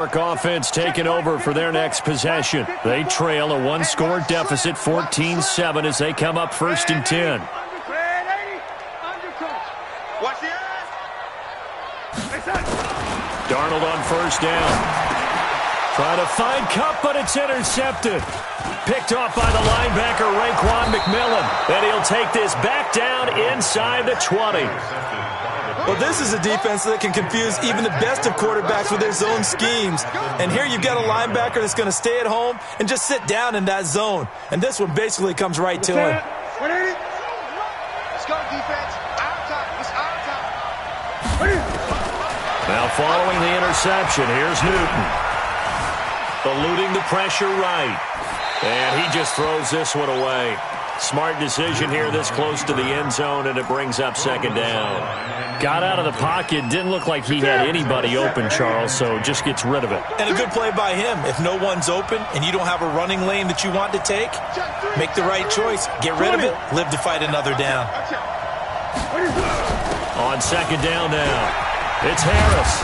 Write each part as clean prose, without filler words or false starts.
Offense taking over for their next possession. They trail a one-score deficit, 14-7, as they come up 1st and 10. Darnold on 1st down. Trying to find Kupp, but it's intercepted. Picked off by the linebacker, Raekwon McMillan. And he'll take this back down inside the 20. Well, this is a defense that can confuse even the best of quarterbacks with their zone schemes. And here you've got a linebacker that's going to stay at home and just sit down in that zone. And this one basically comes right to him. Let's go, defense. Our time. It's our time. Now following the interception, here's Newton. Eluding the pressure right. And he just throws this one away. Smart decision here this close to the end zone, and it brings up 2nd down. Got out of the pocket. Didn't look like he had anybody open, Charles, so just gets rid of it. And a good play by him. If no one's open and you don't have a running lane that you want to take, make the right choice. Get rid of it. Live to fight another down. On 2nd down now, it's Harris.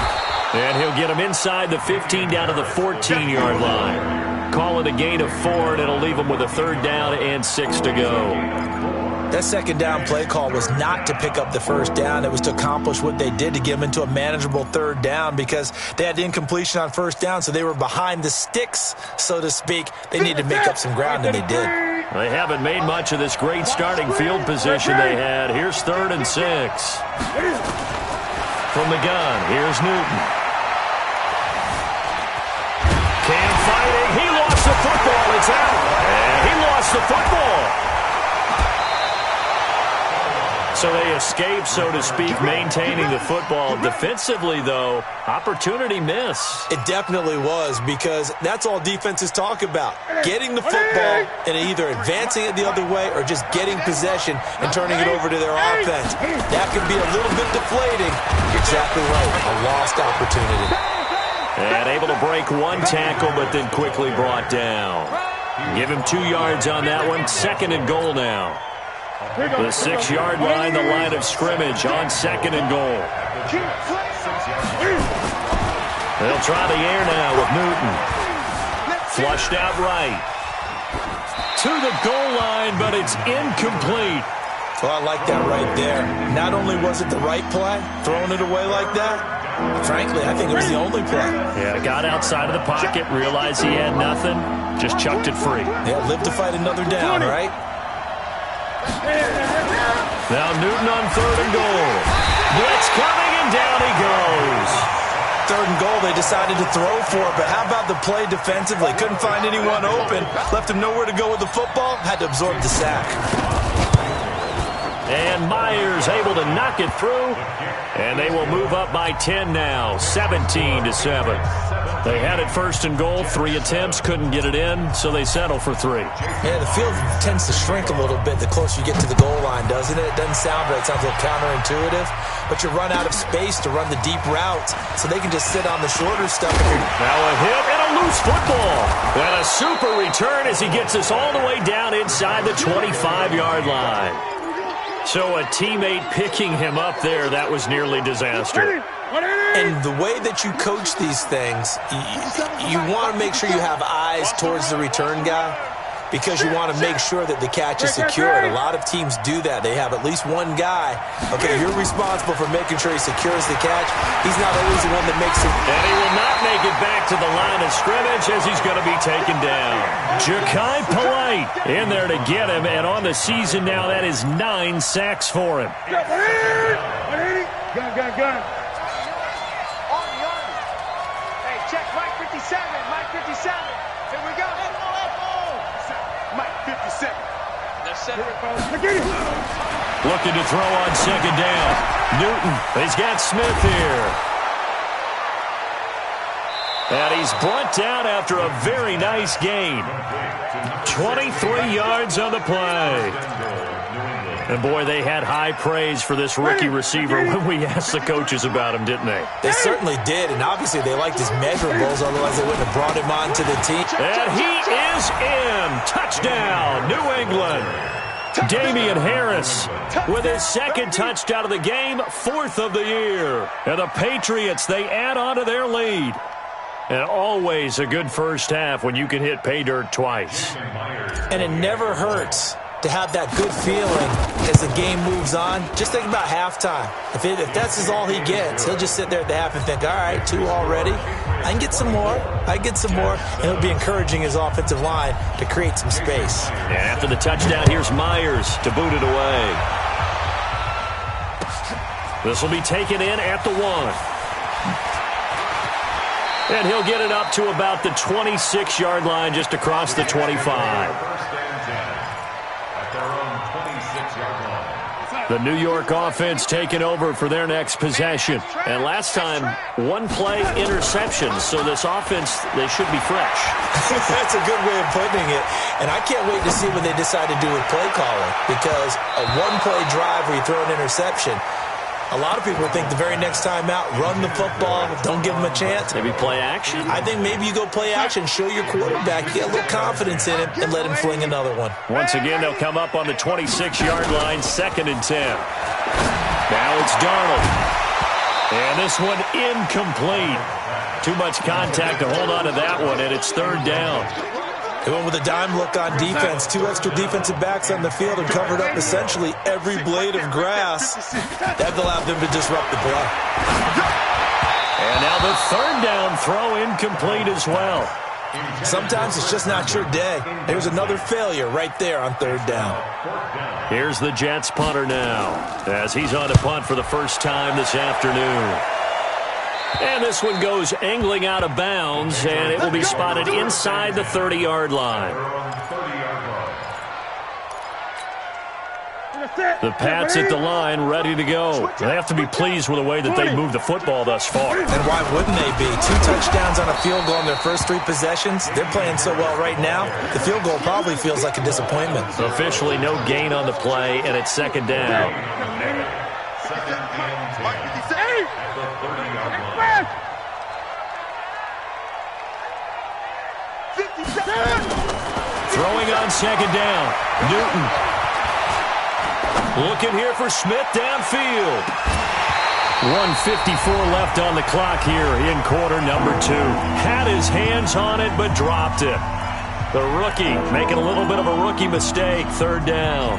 And he'll get him inside the 15 down to the 14-yard line. Call it a gain of 4, and it'll leave him with a 3rd down and 6 to go. That 2nd down play call was not to pick up the 1st down. It was to accomplish what they did, to get them into a manageable 3rd down, because they had incompletion on 1st down, so they were behind the sticks, so to speak. They needed to make up some ground, and they did. They haven't made much of this great starting field position they had. Here's 3rd and 6. From the gun, here's Newton. Cam fighting. He lost the football. It's out. And he lost the football. So they escape, so to speak, maintaining the football. Defensively, though, opportunity miss. It definitely was, because that's all defenses talk about. Getting the football and either advancing it the other way or just getting possession and turning it over to their offense. That can be a little bit deflating. You're exactly right. A lost opportunity. And able to break one tackle, but then quickly brought down. Give him 2 yards on that one. 2nd and goal now. The 6-yard line, the line of scrimmage on 2nd and goal. They'll try the air now with Newton. Flushed out right. To the goal line, but it's incomplete. Well, I like that right there. Not only was it the right play, throwing it away like that, frankly, I think it was the only play. Yeah, got outside of the pocket, realized he had nothing, just chucked it free. Yeah, live to fight another down, right? Now Newton on 3rd and goal. Blitz coming, and down he goes. 3rd and goal, they decided to throw for it, but how about the play defensively? Couldn't find anyone open, left him nowhere to go with the football, had to absorb the sack. And Myers able to knock it through, and they will move up by 10 now, 17-7. They had it 1st and goal, 3 attempts, couldn't get it in, so they settle for 3. Yeah, the field tends to shrink a little bit the closer you get to the goal line, doesn't it? It doesn't sound right. It sounds a little counterintuitive, but you run out of space to run the deep routes, so they can just sit on the shorter stuff. Now a hit and a loose football. And a super return as he gets us all the way down inside the 25-yard line. So a teammate picking him up there, that was nearly disaster. And the way that you coach these things, you want to make sure you have eyes towards the return guy, because you want to make sure that the catch is secured. A lot of teams do that. They have at least one guy. Okay, you're responsible for making sure he secures the catch. He's not always the one that makes it. And he will not make it back to the line of scrimmage as he's going to be taken down. Ja'Kai Polite in there to get him, and on the season now, that is 9 sacks for him. Gun. Hey, check Mike 57. Mike 57. Here we go. Mike 57. Looking to throw on 2nd down. Newton, he's got Smith here. And he's brought down after a very nice gain. 23 yards on the play. And, boy, they had high praise for this rookie receiver when we asked the coaches about him, didn't they? They certainly did, and obviously they liked his measurables, otherwise they wouldn't have brought him on to the team. And he is in. Touchdown, New England. Damian Harris with his 2nd touchdown of the game, 4th of the year. And the Patriots, they add on to their lead. And always a good first half when you can hit pay dirt twice. And it never hurts to have that good feeling as the game moves on. Just think about halftime. If that's all he gets, he'll just sit there at the half and think, all right, 2 already. I can get some more. And it'll be encouraging his offensive line to create some space. And after the touchdown, here's Myers to boot it away. This will be taken in at the 1. And he'll get it up to about the 26-yard line, just across the 25. The New York offense taking over for their next possession. And last time, 1-play interception. So this offense, they should be fresh. That's a good way of putting it. And I can't wait to see what they decide to do with play calling. Because a 1-play drive where you throw an interception, a lot of people think the very next time out, run the football, don't give them a chance. Maybe play action? I think maybe you go play action, show your quarterback, get a little confidence in him, and let him fling another one. Once again, they'll come up on the 26-yard line, 2nd and 10. Now it's Darnold. And this one incomplete. Too much contact to hold on to that one, and it's 3rd down. They went with a dime look on defense. 2 extra defensive backs on the field and covered up essentially every blade of grass. That allowed them to disrupt the play. And now the 3rd down throw incomplete as well. Sometimes it's just not your day. There's another failure right there on 3rd down. Here's the Jets punter now, as he's on to punt for the first time this afternoon. And this one goes angling out of bounds, and it will be spotted inside the 30-yard line. The Pats at the line, ready to go. They have to be pleased with the way that they moved the football thus far. And why wouldn't they be? 2 touchdowns on a field goal in their first 3 possessions. They're playing so well right now, the field goal probably feels like a disappointment. Officially no gain on the play, and it's 2nd down. Throwing on 2nd down. Newton. Looking here for Smith downfield. 1:54 left on the clock here in quarter number 2. Had his hands on it, but dropped it. The rookie making a little bit of a rookie mistake. 3rd down.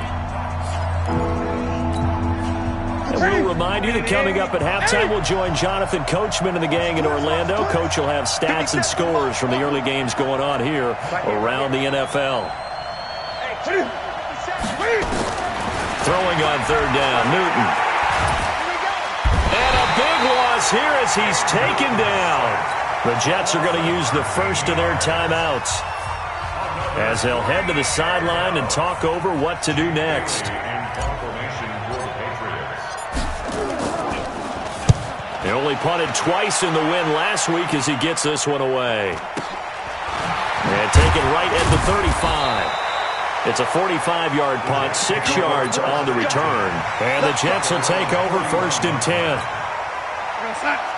And we'll remind you that coming up at halftime, we'll join Jonathan Coachman and the gang in Orlando. Coach will have stats and scores from the early games going on here around the NFL. Throwing on 3rd down, Newton. And a big loss here as he's taken down. The Jets are going to use the first of their timeouts as they'll head to the sideline and talk over what to do next. He only punted twice in the win last week as he gets this one away. And taken right at the 35. It's a 45-yard punt, 6 yards on the return. And the Jets will take over 1st and 10.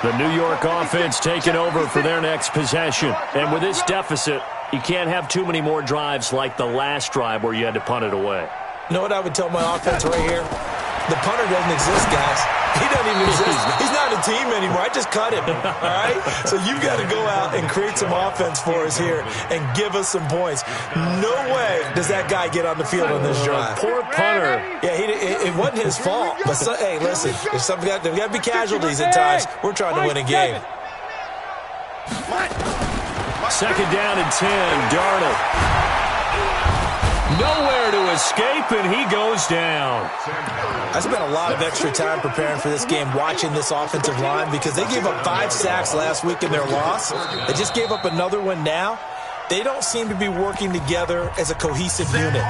The New York offense taking over for their next possession. And with this deficit, you can't have too many more drives like the last drive where you had to punt it away. You know what I would tell my offense right here? The punter doesn't exist, guys. He doesn't even exist. He's not a team anymore. I just cut him, all right? So you've got to go out and create some offense for us here and give us some points. No way does that guy get on the field on this drive. Poor punter. Yeah, it wasn't his fault. But, hey, listen, there's got to be casualties at times. We're trying to win a game. 2nd down and 10, Darnold. Nowhere to escape, and he goes down. I spent a lot of extra time preparing for this game, watching this offensive line, because they gave up 5 sacks last week in their loss. They just gave up another one now. They don't seem to be working together as a cohesive unit.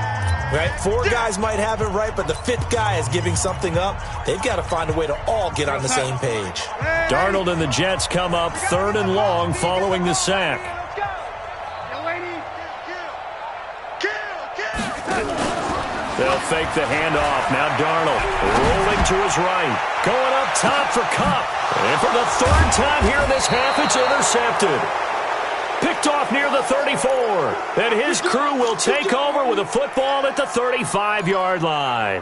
Right? 4 guys might have it right, but the 5th guy is giving something up. They've got to find a way to all get on the same page. Darnold and the Jets come up 3rd and long following the sack. They'll fake the handoff. Now Darnold rolling to his right. Going up top for Kupp. And for the 3rd time here in this half, it's intercepted. Picked off near the 34. And his crew will take over with a football at the 35-yard line.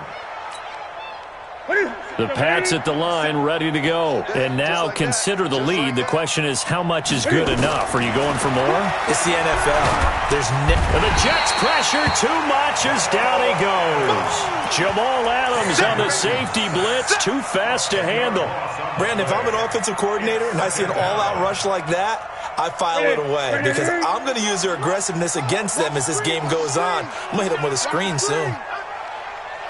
The Pats at the line, ready to go. And now consider the lead. The question is, how much is good enough? Are you going for more? It's the NFL. And the Jets pressure too much as down he goes. Jamal Adams on the safety blitz, too fast to handle. Brandon, if I'm an offensive coordinator and I see an all-out rush like that, I file it away because I'm going to use their aggressiveness against them as this game goes on. I'm going to hit them with a screen soon.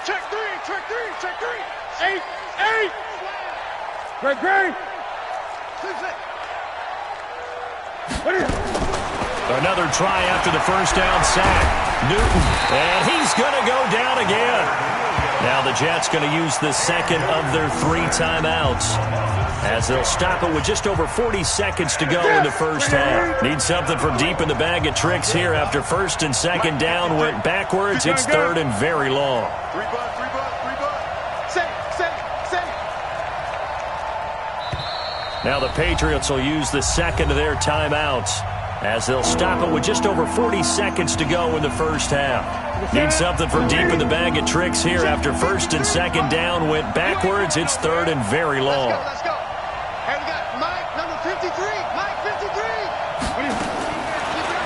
Check three, check three, check three. 8. Great. Another try after the first down sack. Newton, and he's going to go down again. Now the Jets going to use the second of their 3 timeouts as they'll stop it with just over 40 seconds to go in the first half. Need something from deep in the bag of tricks here after first and second down went backwards. It's third and very long. 3 butt. Safe. Now the Patriots will use the second of their timeouts as they'll stop it with just over 40 seconds to go in the first half. Need something from deep in the bag of tricks here after first and second down went backwards. It's third and very long. Let's go. Hey, we got Mike, number 53. Mike, 53.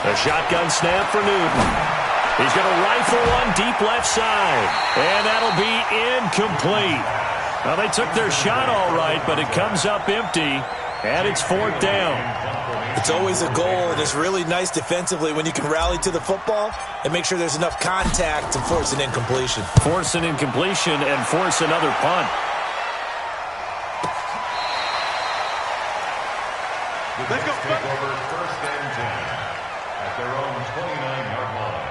A shotgun snap for Newton. He's going to rifle one deep left side. And that'll be incomplete. Well, they took their shot all right, but it comes up empty. And it's 4th down. It's always a goal, and it's really nice defensively when you can rally to the football and make sure there's enough contact to force an incompletion. Force an incompletion and force another punt. Let's go. Take over 1st and 10 at their own 29-yard line.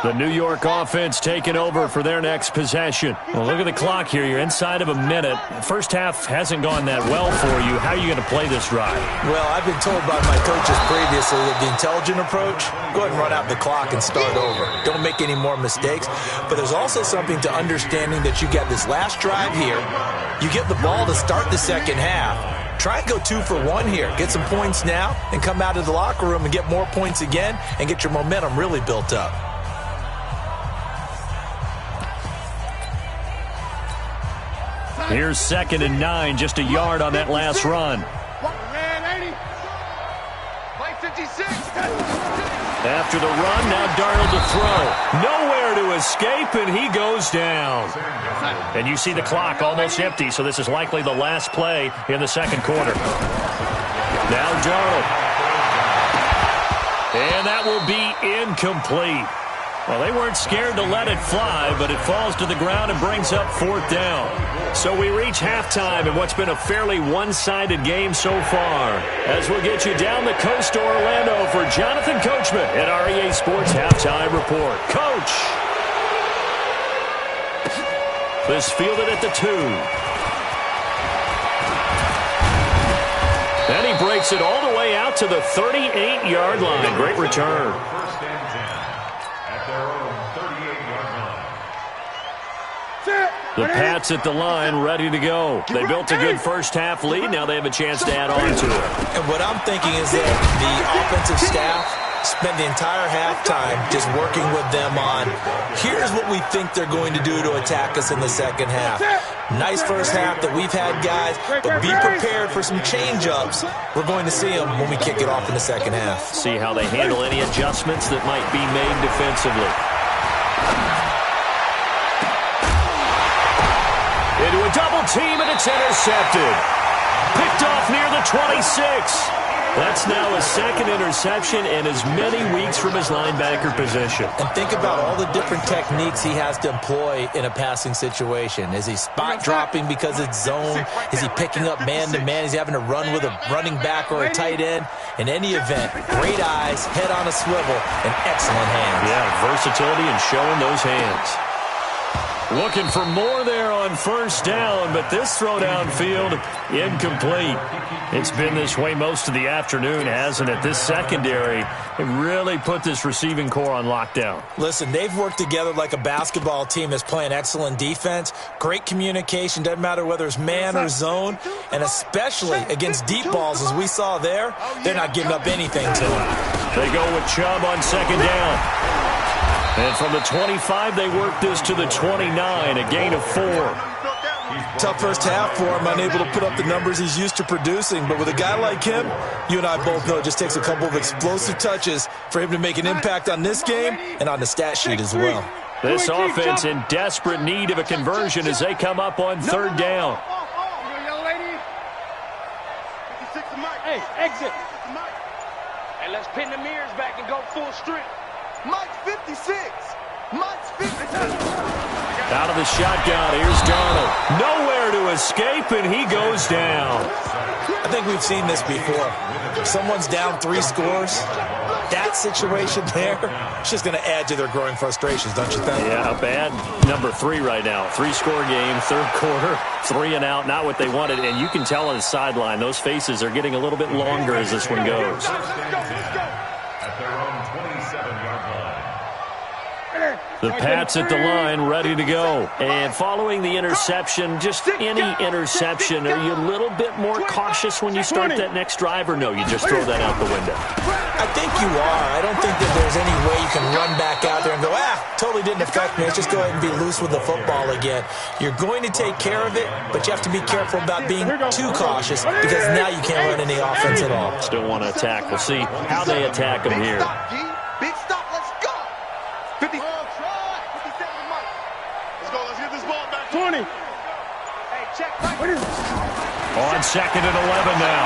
The New York offense taking over for their next possession. Well, look at the clock here. You're inside of a minute. First half hasn't gone that well for you. How are you going to play this drive? Well, I've been told by my coaches previously that the intelligent approach, go ahead and run out the clock and start over. Don't make any more mistakes. But there's also something to understanding that you get this last drive here. You get the ball to start the second half. Try and go 2 for 1 here. Get some points now and come out of the locker room and get more points again and get your momentum really built up. Here's 2nd and 9, just a yard on that last run. Man, 80. Mike, 56. After the run, now Darnold to throw. Nowhere to escape, and he goes down. And you see the clock almost empty, so this is likely the last play in the second quarter. Now Darnold. And that will be incomplete. Well, they weren't scared to let it fly, but it falls to the ground and brings up 4th down. So we reach halftime in what's been a fairly one-sided game so far. As we'll get you down the coast to Orlando for Jonathan Coachman at REA Sports Halftime Report. Coach! This fielded at the 2. And he breaks it all the way out to the 38-yard line. Great return. The Pats at the line, ready to go. They built a good first half lead. Now they have a chance to add on to it. And what I'm thinking is that the offensive staff spent the entire halftime just working with them on, here's what we think they're going to do to attack us in the second half. Nice first half that we've had, guys, but be prepared for some change-ups. We're going to see them when we kick it off in the second half. See how they handle any adjustments that might be made defensively. Into a double team, and it's intercepted. Picked off near the 26. That's now his second interception in as many weeks from his linebacker position. And think about all the different techniques he has to employ in a passing situation. Is he spot dropping because it's zone? Is he picking up man-to-man? Is he having to run with a running back or a tight end? In any event, great eyes, head on a swivel, and excellent hands. Yeah, versatility and showing those hands. Looking for more there on first down, but this throw downfield, incomplete. It's been this way most of the afternoon, hasn't it? This secondary, it really put this receiving core on lockdown. Listen, they've worked together like a basketball team that's playing excellent defense. Great communication, doesn't matter whether it's man or zone, and especially against deep balls, as we saw there, they're not giving up anything to them. They go with Chubb on second down. And from the 25, they work this to the 29, a gain of 4. Tough first half for him, unable to put up the numbers he's used to producing. But with a guy like him, you and I both know it just takes a couple of explosive touches for him to make an impact on this game and on the stat sheet as well. This offense in desperate need of a conversion as they come up on third down. Hey, exit. Hey, let's pin the mirrors back and go full strength. Mike's 56. Mike's 56. Out of the shotgun, here's Darnold. Nowhere to escape, and he goes down. I think we've seen this before. If someone's down 3 scores, that situation there, it's just going to add to their growing frustrations, don't you think? Yeah, a bad number 3 right now. 3-score game, third quarter, 3 and out, not what they wanted. And you can tell on the sideline, those faces are getting a little bit longer as this one goes. At their own 27-yard line. The Pats at the line, ready to go. And following the interception, just any interception, are you a little bit more cautious when you start that next drive, or no, you just throw that out the window? I think you are. I don't think that there's any way you can run back out there and go, totally didn't affect me. Let's just go ahead and be loose with the football again. You're going to take care of it, but you have to be careful about being too cautious because now you can't run any offense at all. Still want to attack. We'll see how they attack them here. Big stop, let's go. 50. Let's go, let's get this ball back. 20. Hey, check. On second and 11 now.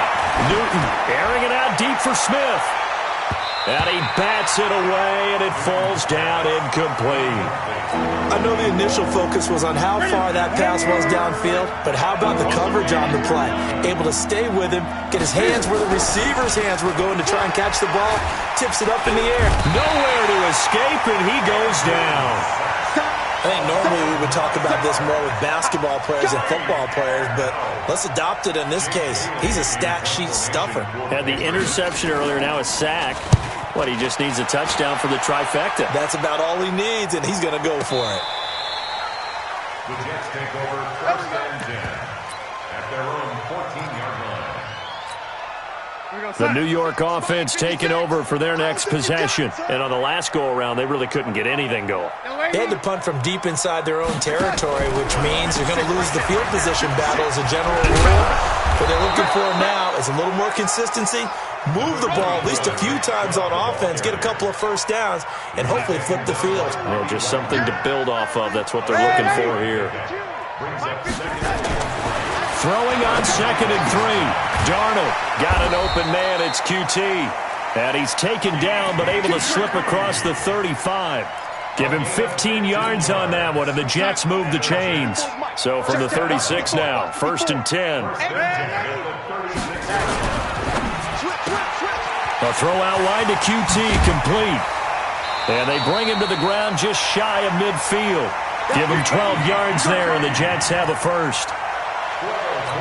Newton airing it out deep for Smith. And he bats it away, and it falls down incomplete. I know the initial focus was on how far that pass was downfield, but how about the coverage on the play? Able to stay with him, get his hands where the receiver's hands were going to try and catch the ball, tips it up in the air. Nowhere to escape, and he goes down. I think normally we would talk about this more with basketball players and football players, but let's adopt it in this case. He's a stat sheet stuffer. Had the interception earlier, now a sack. What, he just needs a touchdown for the trifecta. That's about all he needs, and he's going to go for it. The Jets take over first and 10 at their own 14-yard line. The New York offense taking over for their next possession. And on the last go-around, they really couldn't get anything going. They had to punt from deep inside their own territory, which means you're going to lose the field position battle as a general rule. What they're looking for now is a little more consistency, move the ball at least a few times on offense, get a couple of first downs, and hopefully flip the field. Well, just something to build off of. That's what they're looking for here. Throwing on second and 3. Darnold got an open man. It's QT. And he's taken down but able to slip across the 35. Give him 15 yards on that one, and the Jets move the chains. So from the 36 now, first and 10. A throw out wide to QT, complete. And they bring him to the ground just shy of midfield. Give him 12 yards there, and the Jets have a first.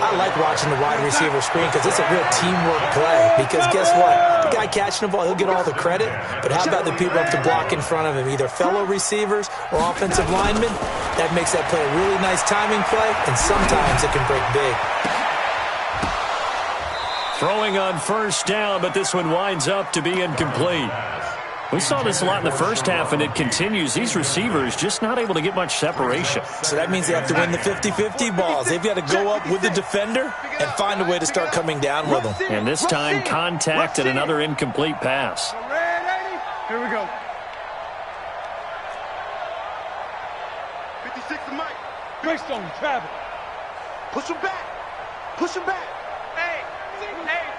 I like watching the wide receiver screen because it's a real teamwork play. Because guess what? The guy catching the ball, he'll get all the credit. But how about the people up to block in front of him, either fellow receivers or offensive linemen? That makes that play a really nice timing play, and sometimes it can break big. Throwing on first down, but this one winds up to be incomplete. We saw this a lot in the first half, and it continues. These receivers just not able to get much separation. So that means they have to win the 50-50 balls. They've got to go up with the defender and find a way to start coming down with them. And this time, contact and another incomplete pass. Here we go. 56 to Mike. Greystone, travel. Push him back. Push him back. Hey,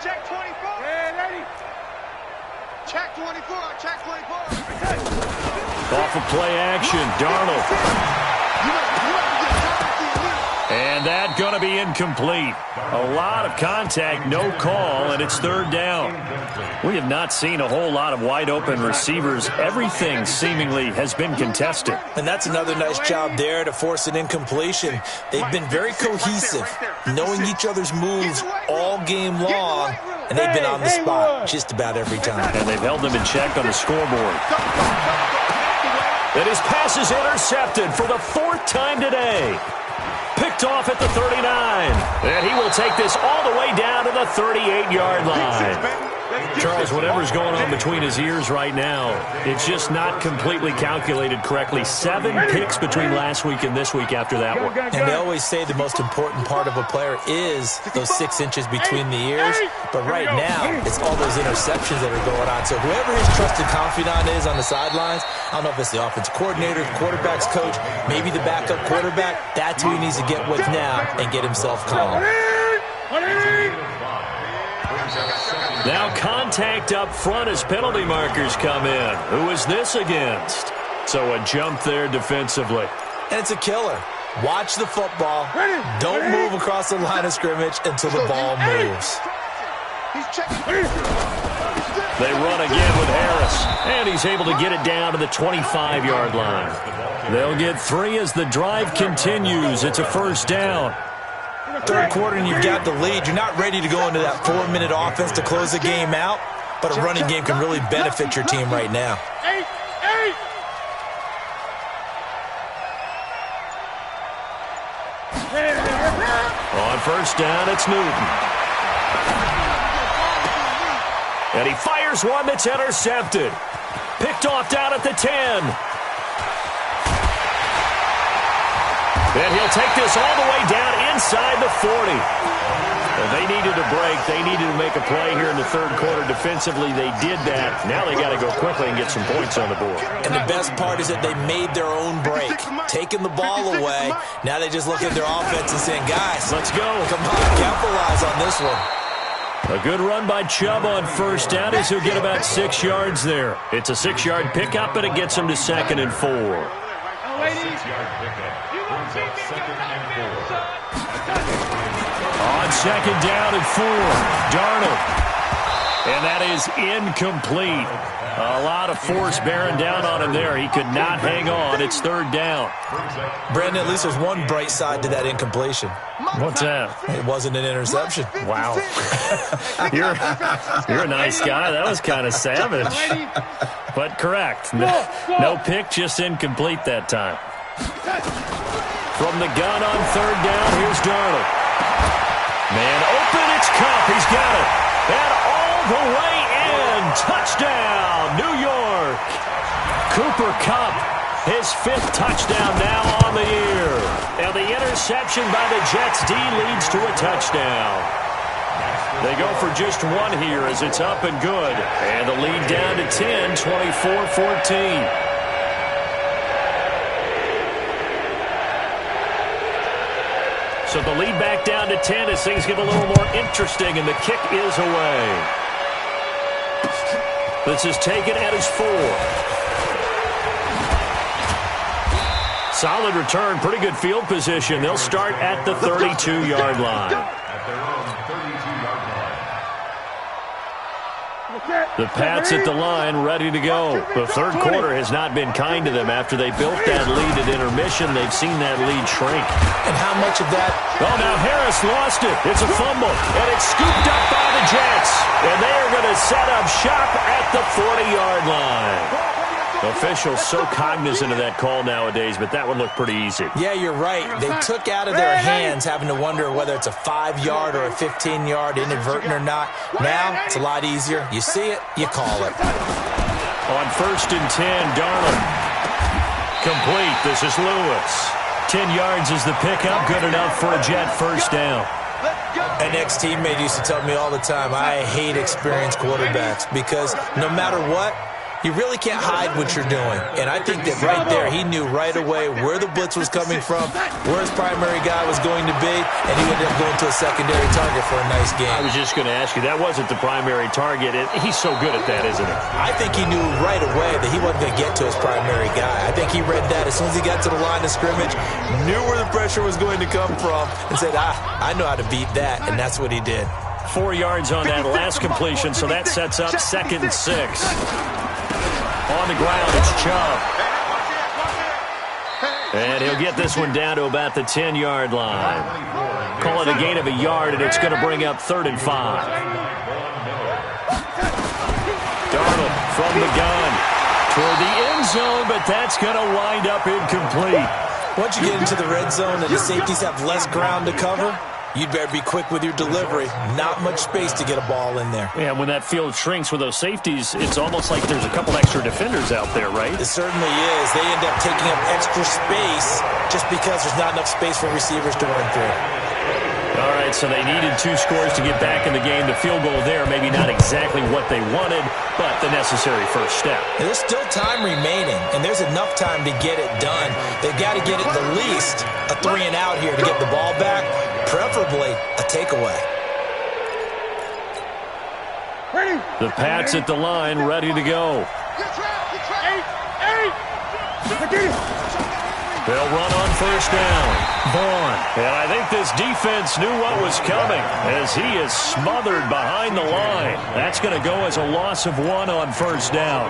check 24. Hey, lady. Check 24, check 24. Off of play action, Darnold. And that going to be incomplete. A lot of contact, no call, and it's third down. We have not seen a whole lot of wide-open receivers. Everything seemingly has been contested. And that's another nice job there to force an incompletion. They've been very cohesive, knowing each other's moves all game long, and they've been on the spot just about every time. And they've held them in check on the scoreboard. And his pass is intercepted for the 4th time today. Picked off at the 39. And he will take this all the way down to the 38-yard line. Charles, whatever's going on between his ears right now, it's just not completely calculated correctly. 7 picks between last week and this week after that one. And they always say the most important part of a player is those 6 inches between the ears. But right now, it's all those interceptions that are going on. So whoever his trusted confidant is on the sidelines, I don't know if it's the offensive coordinator, the quarterback's coach, maybe the backup quarterback, that's who he needs to get with now and get himself calm. Now contact up front as penalty markers come in. Who is this against? So a jump there defensively. And it's a killer. Watch the football. Don't move across the line of scrimmage until the ball moves. They run again with Harris, and he's able to get it down to the 25-yard line. They'll get 3 as the drive continues. It's a first down. Third quarter and you've got the lead. You're not ready to go into that 4-minute offense to close the game out, but a running game can really benefit your team right now. On first down, it's Newton. And he fires one that's intercepted. Picked off down at the 10. And he'll take this all the way down inside the 40. Well, they needed a break. They needed to make a play here in the third quarter. Defensively, they did that. Now they got to go quickly and get some points on the board. And the best part is that they made their own break, taking the ball away. Now they just look at their offense and saying, guys, let's go. Come on, capitalize on this one. A good run by Chubb on first down as he'll get about 6 yards there. It's a 6-yard pickup, and it gets him to 2nd and 4. On 2nd down and 4, Darnold. And that is incomplete. A lot of force bearing down on him there. He could not hang on. It's 3rd down. Brandon, at least there's one bright side to that incompletion. What's that? It wasn't an interception. Wow. You're a nice guy. That was kind of savage. But correct. No pick, just incomplete that time. From the gun on 3rd down, here's Darnold. Man open, it's Kupp. He's got it. And all the way in. Touchdown, New York. Cooper Kupp, his 5th touchdown now on the year. And the interception by the Jets D leads to a touchdown. They go for just 1 here as it's up and good. And the lead down to 10, 24-14. So the lead back down to 10 as things get a little more interesting, and the kick is away. This is taken at his 4. Solid return, pretty good field position. They'll start at the 32-yard line. The Pats at the line, ready to go. The third quarter has not been kind to them. After they built that lead at intermission, they've seen that lead shrink. And how much of that? Oh, now Harris lost it. It's a fumble, and it's scooped up by the Jets. And they are going to set up shop at the 40-yard line. Officials so cognizant of that call nowadays, but that one looked pretty easy. Yeah, you're right. They took out of their hands having to wonder whether it's a 5-yard or a 15-yard, inadvertent or not. Now, it's a lot easier. You see it, you call it. On 1st and 10, Darnold. Complete. This is Lewis. 10 yards is the pickup. Good enough for a Jet first down. An ex-teammate used to tell me all the time, I hate experienced quarterbacks because no matter what, you really can't hide what you're doing. And I think that right there, he knew right away where the blitz was coming from, where his primary guy was going to be, and he ended up going to a secondary target for a nice game. I was just going to ask you, that wasn't the primary target. He's so good at that, isn't he? I think he knew right away that he wasn't going to get to his primary guy. I think he read that as soon as he got to the line of scrimmage, knew where the pressure was going to come from, and said, I know how to beat that, and that's what he did. 4 yards on that last completion, so that sets up 2nd and 6. On the ground, it's Chubb. And he'll get this one down to about the 10-yard line. Call it a gain of a yard, and it's going to bring up 3rd and 5. Darnold from the gun toward the end zone, but that's going to wind up incomplete. Once you get into the red zone and the safeties have less ground to cover, you'd better be quick with your delivery. Not much space to get a ball in there. Yeah, when that field shrinks with those safeties, it's almost like there's a couple extra defenders out there, right? It certainly is. They end up taking up extra space just because there's not enough space for receivers to run through. All right, so they needed 2 scores to get back in the game. The field goal there, maybe not exactly what they wanted, but the necessary first step. And there's still time remaining, and there's enough time to get it done. They've got to get it the least a 3-and-out here to get the ball back, preferably a takeaway. The Pats at the line, ready to go. They'll run on first down. Vaughn. And I think this defense knew what was coming as he is smothered behind the line. That's going to go as a loss of 1 on first down.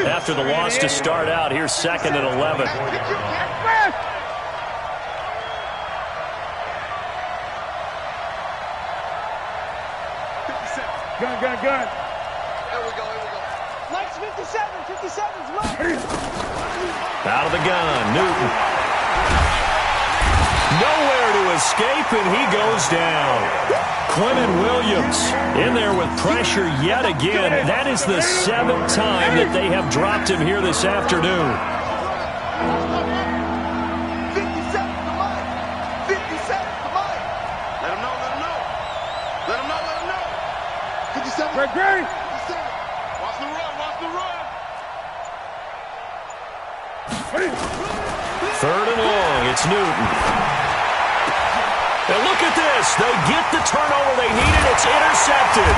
After the loss to start out, here's 2nd and 11. Gun. Here we go. Lights 57's left. Out of the gun, Newton. Nowhere to escape, and he goes down. Quinnen Williams in there with pressure yet again. That is the 7th time that they have dropped him here this afternoon. 57 to Mike. 57 to Mike. Let him know. 57. Great. 57. Watch the run. 3rd and long, it's Newton. And look at this. They get the turnover they needed. It's intercepted.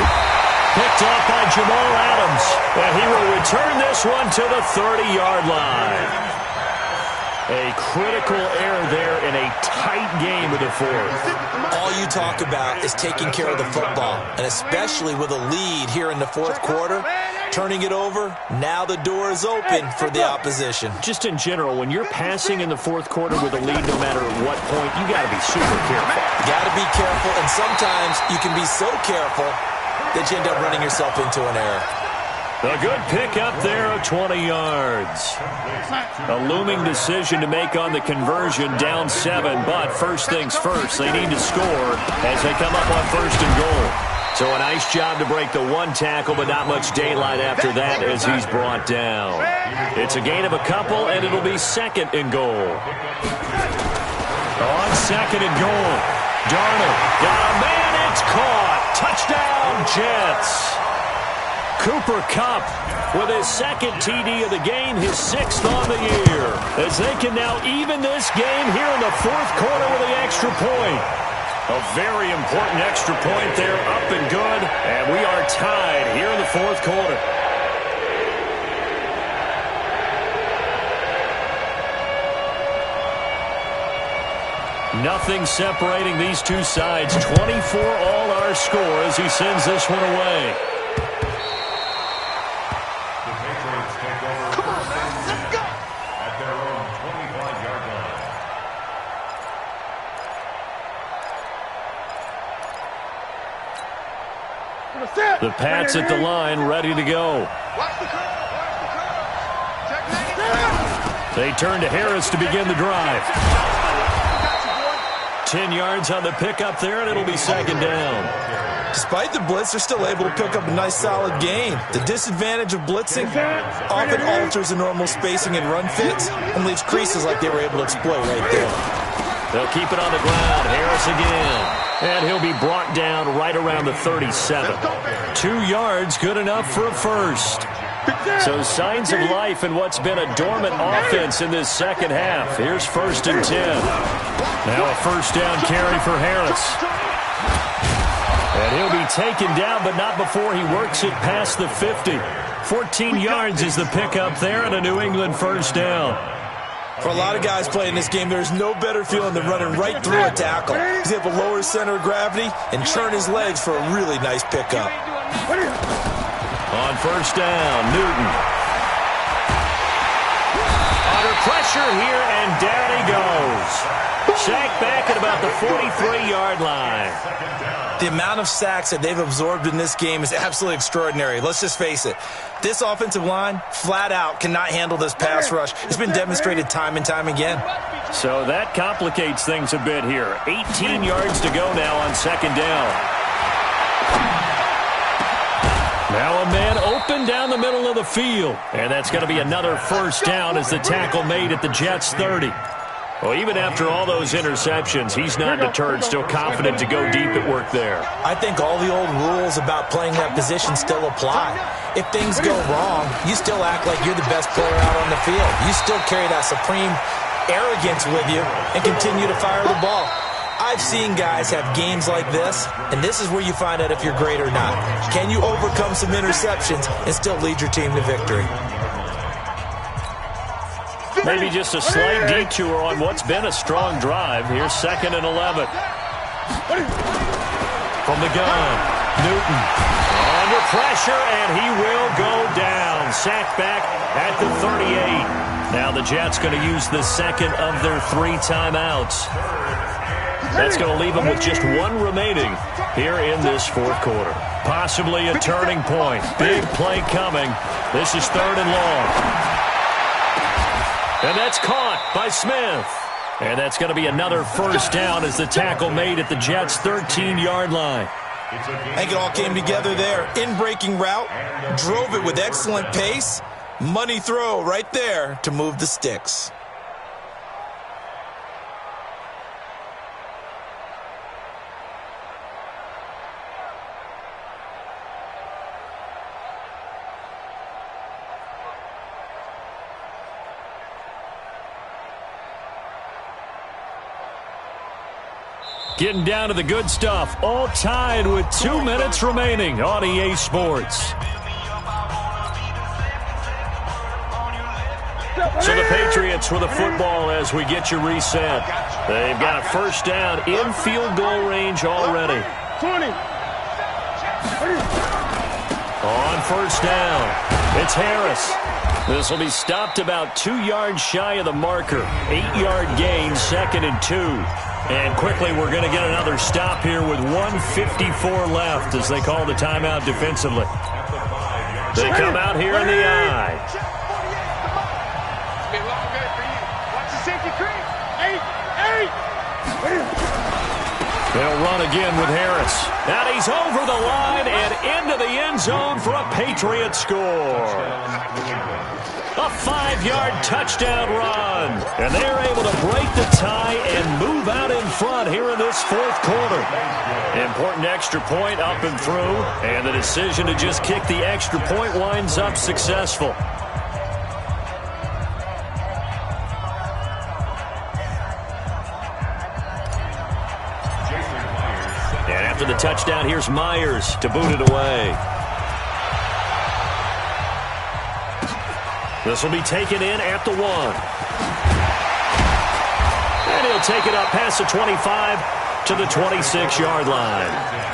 Picked off by Jamal Adams. And he will return this one to the 30-yard line. A critical error there in a tight game of the 4th. All you talk about is taking care of the football, and especially with a lead here in the 4th quarter, turning it over, now the door is open for the opposition. Just in general, when you're passing in the 4th quarter with a lead, no matter at what point, you got to be super careful. Got to be careful, and sometimes you can be so careful that you end up running yourself into an error. A good pick up there of 20 yards. A looming decision to make on the conversion, down 7, but first things first, they need to score as they come up on 1st and goal. So a nice job to break the 1 tackle, but not much daylight after that as he's brought down. It's a gain of a couple, and it'll be 2nd and goal. On 2nd and goal, Darnold got a man, it's caught. Touchdown, Jets. Cooper Kupp with his 2nd TD of the game, his 6th on the year, as they can now even this game here in the 4th quarter with the extra point. A very important extra point there, up and good, and we are tied here in the 4th quarter. Nothing separating these two sides. 24 all our score as he sends this one away. The Pats at the line, ready to go. They turn to Harris to begin the drive. 10 yards on the pickup there, and it'll be 2nd down. Despite the blitz, they're still able to pick up a nice, solid gain. The disadvantage of blitzing often alters the normal spacing and run fits and leaves creases like they were able to exploit right there. They'll keep it on the ground. Harris again. And he'll be brought down right around the 37. 2 yards, good enough for a first. So signs of life in what's been a dormant offense in this 2nd half. Here's 1st and 10. Now a first down carry for Harris. And he'll be taken down, but not before he works it past the 50. 14 yards is the pickup there, and a New England first down. For a lot of guys playing this game, there's no better feeling than running right through a tackle. He's able to lower his center of gravity and churn his legs for a really nice pickup. On first down, Newton. Under pressure here, and down he goes. Sacked back at about the 43-yard line. The amount of sacks that they've absorbed in this game is absolutely extraordinary. Let's just face it. This offensive line, flat out, cannot handle this pass rush. It's been demonstrated time and time again. So that complicates things a bit here. 18 yards to go now on second down. Now a man open down the middle of the field. And that's going to be another first down as the tackle made at the Jets' 30. Well, even after all those interceptions, he's not deterred, still confident to go deep at work there. I think all the old rules about playing that position still apply. If things go wrong, you still act like you're the best player out on the field. You still carry that supreme arrogance with you and continue to fire the ball. I've seen guys have games like this, and this is where you find out if you're great or not. Can you overcome some interceptions and still lead your team to victory? Maybe just a slight detour on what's been a strong drive. Here's 2nd and 11. From the gun, Newton under pressure, and he will go down. Sacked back at the 38. Now the Jets going to use the second of their 3 timeouts. That's going to leave them with just 1 remaining here in this 4th quarter. Possibly a turning point. Big play coming. This is 3rd and long. And that's caught by Smith. And that's going to be another first down as the tackle made at the Jets' 13-yard line. I think it all came together there. In-breaking route, drove it with excellent pace. Money throw right there to move the sticks. Getting down to the good stuff. All tied with 2 minutes remaining on EA Sports. So the Patriots with the football as we get you reset. They've got a first down in field goal range already. 20. On first down, it's Harris. This will be stopped about 2 yards shy of the marker. 8-yard gain, 2nd and 2. And quickly we're going to get another stop here with 1:54 left as they call the timeout defensively. They come out here in the eye. It's been a long day for you. Watch the safety creep. 8. They'll run again with Harris. And he's over the line and into the end zone for a Patriot score. A 5-yard touchdown run. And they're able to break the tie and move out in front here in this 4th quarter. Important extra point up and through. And the decision to just kick the extra point winds up successful. And after the touchdown, here's Myers to boot it away. This will be taken in at the 1. And he'll take it up past the 25 to the 26-yard line.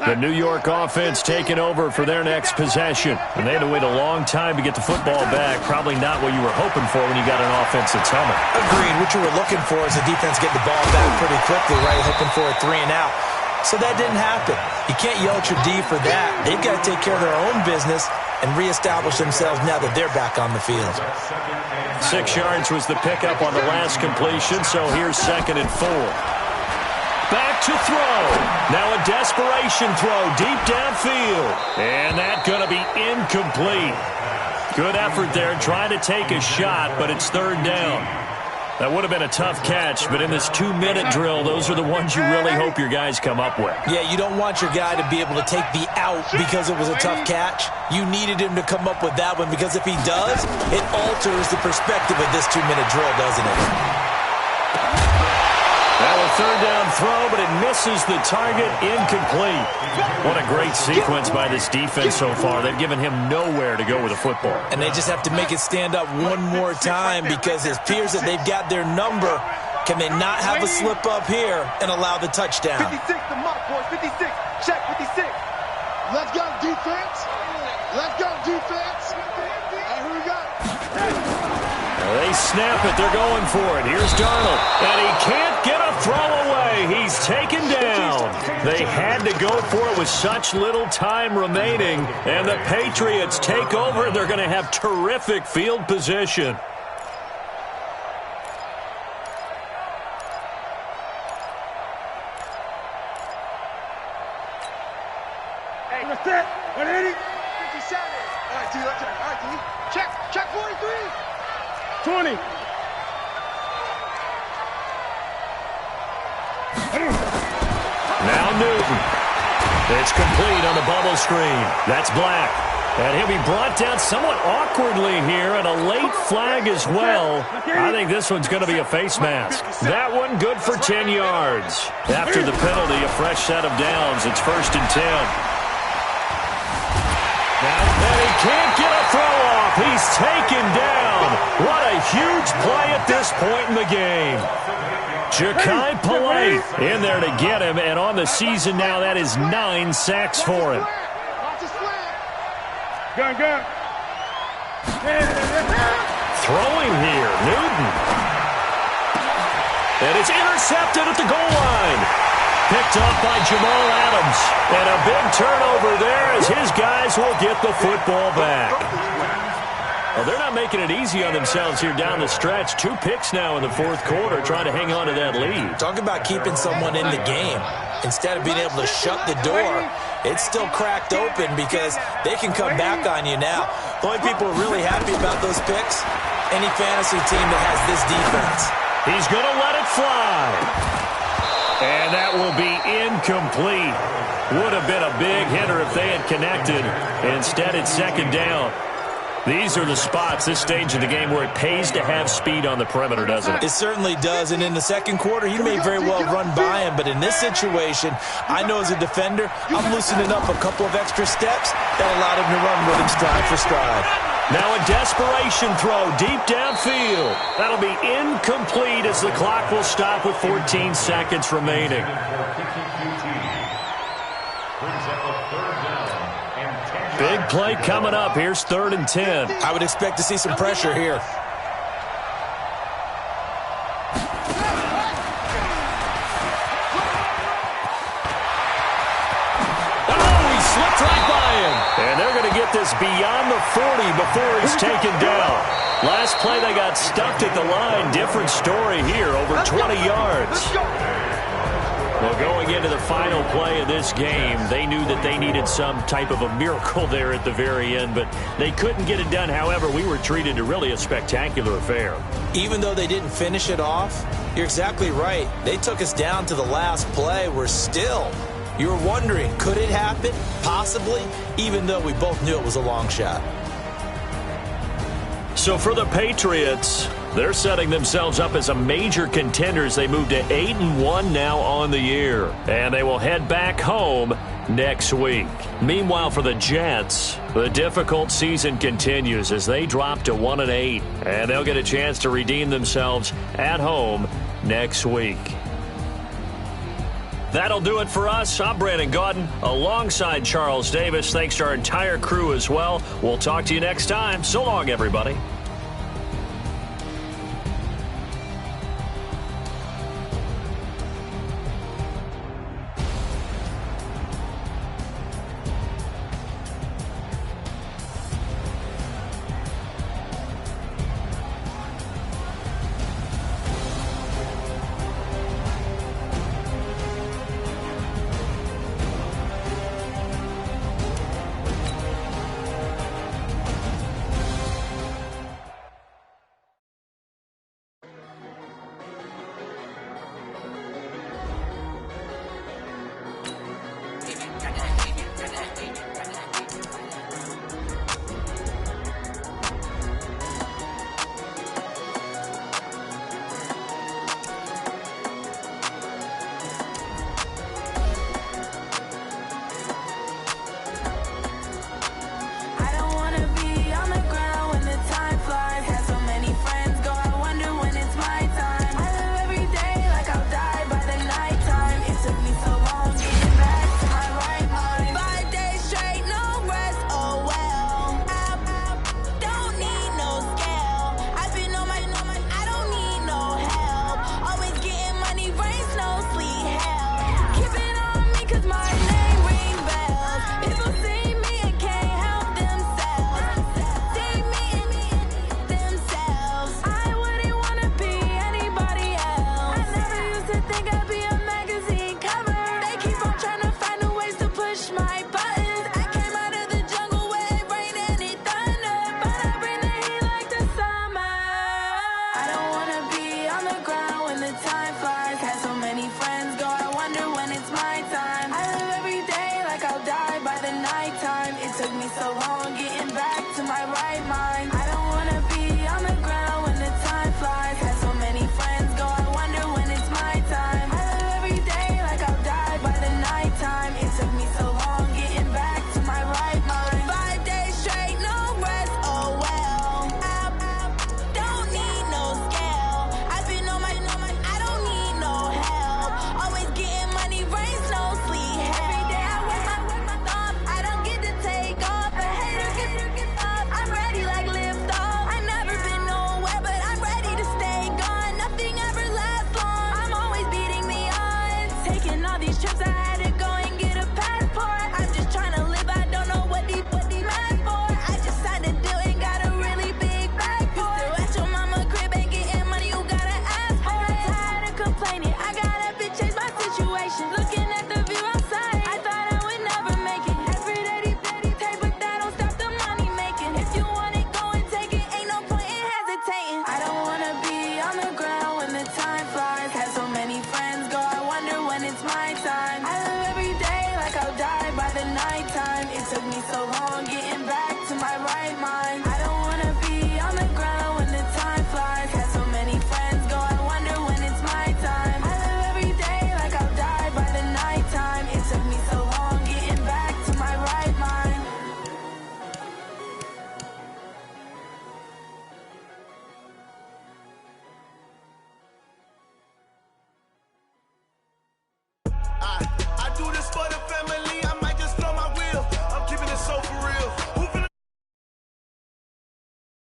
The New York offense taking over for their next possession. And they had to wait a long time to get the football back. Probably not what you were hoping for when you got an offense that's humming. Agreed. What you were looking for is the defense get the ball back pretty quickly, right? Hoping for a 3 and out. So that didn't happen. You can't yell at your D for that. They've got to take care of their own business and reestablish themselves now that they're back on the field. 6 yards was the pickup on the last completion, so here's 2nd and 4. Back to throw. Now a desperation throw deep downfield. And that's going to be incomplete. Good effort there trying to take a shot, but it's 3rd down. That would have been a tough catch, but in this 2-minute drill, those are the ones you really hope your guys come up with. Yeah, you don't want your guy to be able to take the out because it was a tough catch. You needed him to come up with that one because if he does, it alters the perspective of this 2-minute drill, doesn't it? Now a third down throw, but it misses the target, incomplete. What a great sequence by this defense so far. They've given him nowhere to go with the football. And they just have to make it stand up one more time because it appears that they've got their number. Can they not have a slip up here and allow the touchdown? 56, the mark, boys. 56. Check 56. Let's go, defense. Let's go, defense. And here we go. They snap it. They're going for it. Here's Darnold. And he can't get a throw away. He's taken down. They had to go for it with such little time remaining. And the Patriots take over. They're going to have terrific field position. Hey, what's that? 180? 57. All right, D, let's check. All right, D. Check 43. 20. Now Newton. It's complete on the bubble screen. That's Black. And he'll be brought down somewhat awkwardly here, and a late flag as well. I think this one's going to be a face mask. That one good for 10 yards. After the penalty, a fresh set of downs. It's 1st and 10. And he can't get a throw off. He's taken down. What a huge play at this point in the game. jackpipe4's in there to get him, and on the season now, that is 9 sacks for him. Gun. Throwing here, Newton. And it's intercepted at the goal line. Picked up by Jamal Adams. And a big turnover there as his guys will get the football back. Well, they're not making it easy on themselves here down the stretch. 2 picks now in the 4th quarter, trying to hang on to that lead. Talk about keeping someone in the game. Instead of being able to shut the door, it's still cracked open because they can come back on you now. The only people really happy about those picks, any fantasy team that has this defense. He's going to let it fly. And that will be incomplete. Would have been a big hitter if they had connected. Instead, it's 2nd down. These are the spots, this stage of the game, where it pays to have speed on the perimeter, doesn't it? It certainly does, and in the 2nd quarter, he may very well run by him, but in this situation, I know as a defender, I'm loosening up a couple of extra steps that allowed him to run with him stride for stride. Now a desperation throw deep downfield. That'll be incomplete as the clock will stop with 14 seconds remaining. Big play coming up. Here's 3rd and 10. I would expect to see some pressure here. Oh, he slipped right by him. And they're going to get this beyond the 40 before he's taken down. Last play, they got stuffed at the line. Different story here, over 20 yards. Well, going into the final play of this game, they knew that they needed some type of a miracle there at the very end, but they couldn't get it done. However, we were treated to really a spectacular affair. Even though they didn't finish it off, you're exactly right. They took us down to the last play. We're still, you're wondering, could it happen? Possibly, even though we both knew it was a long shot. So for the Patriots, they're setting themselves up as a major contender as they move to 8-1 now on the year. And they will head back home next week. Meanwhile, for the Jets, the difficult season continues as they drop to 1-8. And they'll get a chance to redeem themselves at home next week. That'll do it for us. I'm Brandon Gaudin alongside Charles Davis. Thanks to our entire crew as well. We'll talk to you next time. So long, everybody.